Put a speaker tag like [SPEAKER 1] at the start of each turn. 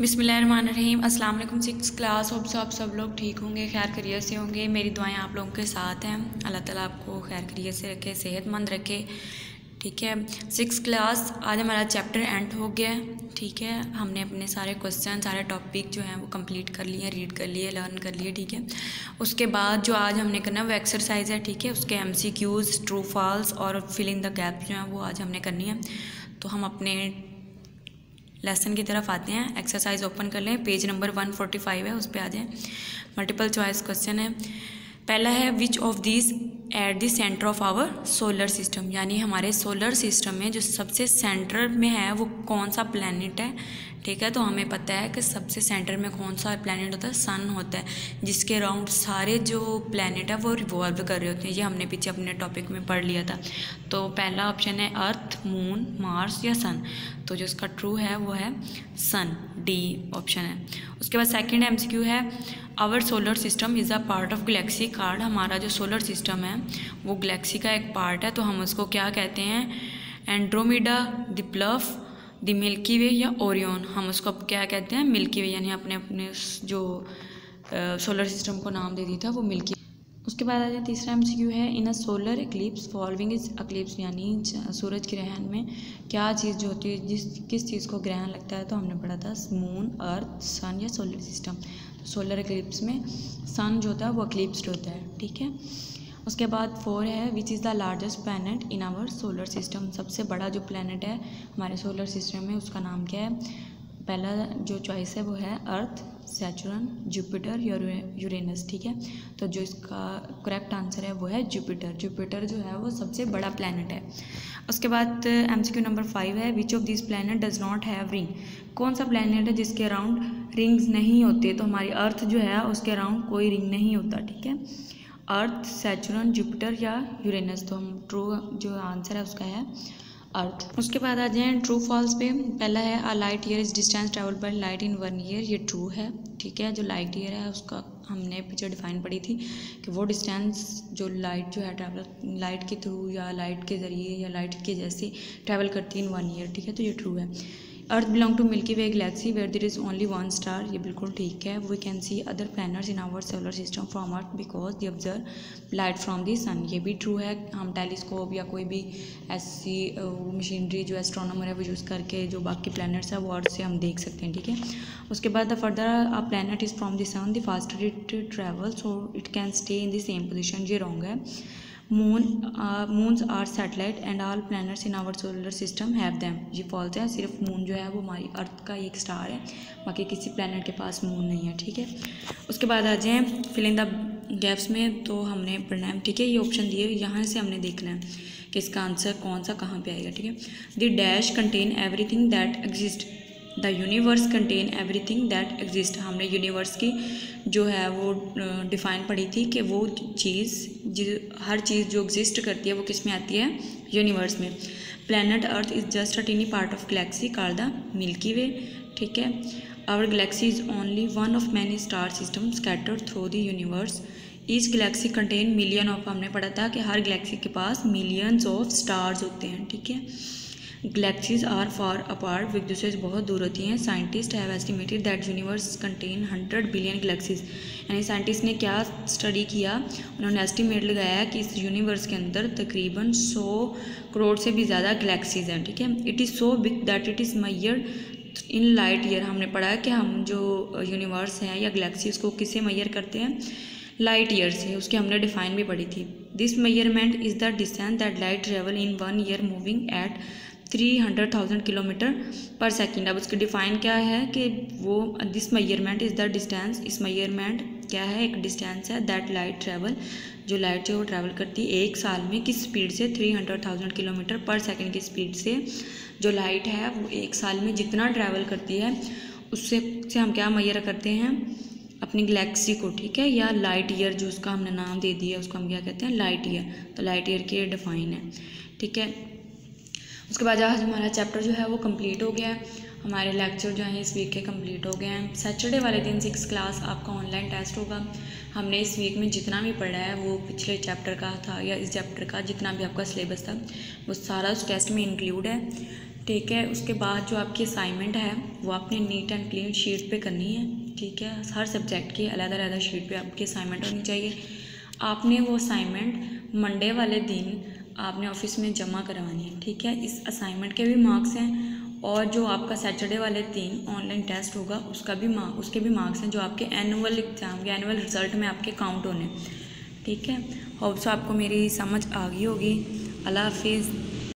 [SPEAKER 1] बिस्मिल्लाहिर्रहमानिर्रहीम। अस्सलाम वालेकुम सिक्स क्लास। होप आप सब लोग ठीक होंगे, खैर खैरियत से होंगे। मेरी दुआएं आप लोगों के साथ हैं। अल्लाह ताला आपको खैर खैरियत से रखे, सेहतमंद रखे। ठीक है, सिक्स क्लास आज हमारा चैप्टर एंड हो गया है। ठीक है, हमने अपने सारे क्वेश्चन, सारे टॉपिक जो हैं वो कंप्लीट कर लिए, रीड कर लिए, लर्न कर लिए। ठीक है, उसके बाद जो आज हमने करना है वो एक्सरसाइज है। ठीक है, उसके MCQs, ट्रू फॉल्स और फिल इन द गैप जो हैं वो आज हमने करनी है। तो हम अपने लेसन की तरफ आते हैं। एक्सरसाइज ओपन कर लें, पेज नंबर 145 है, उस पर आ जाएं। मल्टीपल चॉइस क्वेश्चन है। पहला है which of these at the centre of our solar system, यानी हमारे सोलर सिस्टम में जो सबसे सेंटर में है वो कौन सा प्लैनेट है। ठीक है, तो हमें पता है कि सबसे सेंटर में कौन सा प्लैनेट होता है, सन होता है, जिसके अराउंड सारे जो प्लैनेट है वो रिवॉल्व कर रहे होते हैं। ये हमने पीछे अपने टॉपिक में पढ़ लिया था। तो पहला ऑप्शन है अर्थ, मून, मार्स या सन। तो जो इसका ट्रू है वो है सन, डी ऑप्शन है। उसके बाद सेकंड MCQ है our solar system is a part of galaxy card. हमारा जो सोलर सिस्टम है वो गैलेक्सी का एक पार्ट है, तो हम उसको क्या कहते हैं, एंड्रोमेडा, द प्लफ, द मिल्की वे या ओरियन। हम उसको अब क्या कहते हैं, मिल्की वे, यानी अपने अपने जो सोलर सिस्टम को नाम दे दिया था वो मिल्की। उसके बाद आ जाए तीसरा MCQ है in a solar eclipse following is eclipse, यानी सूरज ग्रहण में क्या चीज़ जो होती है, किस चीज़ को ग्रहण लगता है। तो हमने पढ़ा था मून, अर्थ, सन या सोलर सिस्टम। तो सोलर एक्लिप्स में सन जो होता है वो एक्लिप्स्ड होता है। ठीक है, उसके बाद 4 है which is the largest planet in our solar system. सबसे बड़ा जो प्लैनेट है हमारे सोलर सिस्टम में उसका नाम क्या है। पहला जो चॉइस है वो है अर्थ, सैटर्न, जुपिटर, यूरेनस। ठीक है, तो जो इसका करेक्ट आंसर है वो है जुपिटर। जुपिटर जो है वो सबसे बड़ा प्लैनेट है। उसके बाद MCQ नंबर 5 है which of this planet does not have ring. कौन सा प्लैनेट है जिसके अराउंड रिंग्स नहीं होते। तो हमारी अर्थ जो है उसके अराउंड कोई रिंग नहीं होता। ठीक है, अर्थ, सैटर्न, जुपिटर या यूरेनस। तो हम ट्रू जो आंसर है उसका है अर्थ। उसके बाद आ जाएँ ट्रू फॉल्स पे। पहला है a light year is distance travel by light in 1 year. ये ट्रू है। ठीक है, जो लाइट ईयर है उसका हमने पीछे डिफाइन पढ़ी थी कि वो डिस्टेंस जो लाइट जो है ट्रैवल लाइट के थ्रू या लाइट के ज़रिए या लाइट के जैसे ट्रैवल करती है इन 1 ईयर। ठीक है, तो ये ट्रू है। Earth belong to Milky Way galaxy where there is only 1 star. ये बिल्कुल ठीक है। We can see other planets in our solar system from earth because they observe light from the sun. ये भी ट्रू है। हम telescope या कोई भी ऐसी मशीनरी जो एस्ट्रोनॉमर है वो यूज़ करके जो बाकी प्लैनेट्स है वो अर्थ से हम देख सकते हैं। ठीक है, उसके बाद the further a planet is from the sun the faster it travel so it can stay in the same position. ये रॉन्ग है। Moons are satellite and all planets in our solar system have them. ये false है। सिर्फ moon जो है वो हमारी अर्थ का एक स्टार है, बाकी किसी प्लैनेट के पास मून नहीं है। ठीक है, उसके बाद आ जाएँ फिल इन द गैप्स में। तो हमने पढ़ना है। ठीक है, ये ऑप्शन दिए, यहाँ से हमने देखना है कि इसका आंसर कौन सा कहाँ पे आएगा। ठीक है, the dash contain everything that exist, the universe contain everything that exist. हमने यूनिवर्स की जो है वो डिफ़ाइन पढ़ी थी कि वो चीज़ हर चीज़ जो एग्जिस्ट करती है वो किस में आती है, यूनिवर्स में। Planet Earth is just a tiny part of galaxy called the Milky Way. ठीक है, our galaxy is only one of many star system scattered through the universe. Each galaxy contain million of, हमने पढ़ा था कि हर Galaxy के पास millions of stars होते हैं। ठीक है, गैलेक्सीज आर फार अपार्ट, एक दूसरे से बहुत दूर होती हैं। Scientist have estimated that universe contain 100 billion galaxies. यानी साइंटिस्ट ने क्या स्टडी किया, उन्होंने एस्टिमेट लगाया कि इस यूनिवर्स के अंदर तकरीबन 100 करोड़ से भी ज़्यादा गैलेक्सीज हैं। ठीक है, it is so big that it is measured in light year. हमने पढ़ा है कि हम जो यूनिवर्स हैं या गैलेक्सीज को किससे मेजर करते हैं, लाइट ईयर से। उसकी हमने डिफाइन भी पढ़ी थी। This measurement is the distance that light travel in 1 year moving at 300,000 kilometre पर सेकेंड। अब उसकी डिफ़ाइन क्या है कि वो this measurement is the distance. इस मेजरमेंट क्या है, एक डिस्टेंस है दैट लाइट ट्रैवल, जो लाइट जो ट्रैवल करती है एक साल में किस स्पीड से, 300,000 किलोमीटर पर सेकेंड की स्पीड से। जो लाइट है वो एक साल में जितना ट्रैवल करती है उससे हम क्या मेजर करते हैं, अपनी गैलेक्सी को। ठीक है, या लाइट ईयर जो उसका हमने नाम दे दिया उसको हम क्या कहते हैं, लाइट ईयर। तो लाइट ईयर की डिफ़ाइन है। ठीक है, उसके बाद आज हमारा चैप्टर जो है वो कंप्लीट हो गया है। हमारे लेक्चर जो हैं इस वीक के कंप्लीट हो गए हैं। सैटरडे वाले दिन 6 क्लास आपका ऑनलाइन टेस्ट होगा। हमने इस वीक में जितना भी पढ़ा है वो पिछले चैप्टर का था या इस चैप्टर का जितना भी आपका सिलेबस था वो सारा उस टेस्ट में इंक्लूड है। ठीक है। उसके बाद जो आपकी असाइनमेंट है वो आपने नीट एंड क्लीन शीट पे करनी है। ठीक है, हर सब्जेक्ट की अलग-अलग शीट पे आपकी असाइनमेंट होनी चाहिए। आपने वो असाइनमेंट मंडे वाले दिन आपने ऑफिस में जमा करवानी है। ठीक है, इस असाइनमेंट के भी मार्क्स हैं और जो आपका सैटरडे वाले दिन ऑनलाइन टेस्ट होगा उसके भी मार्क्स हैं जो आपके एनुअल एग्ज़ाम या एनुअल रिजल्ट में आपके काउंट होने। ठीक है, होप सो आपको मेरी समझ आ गई होगी। अल्लाह हाफिज़।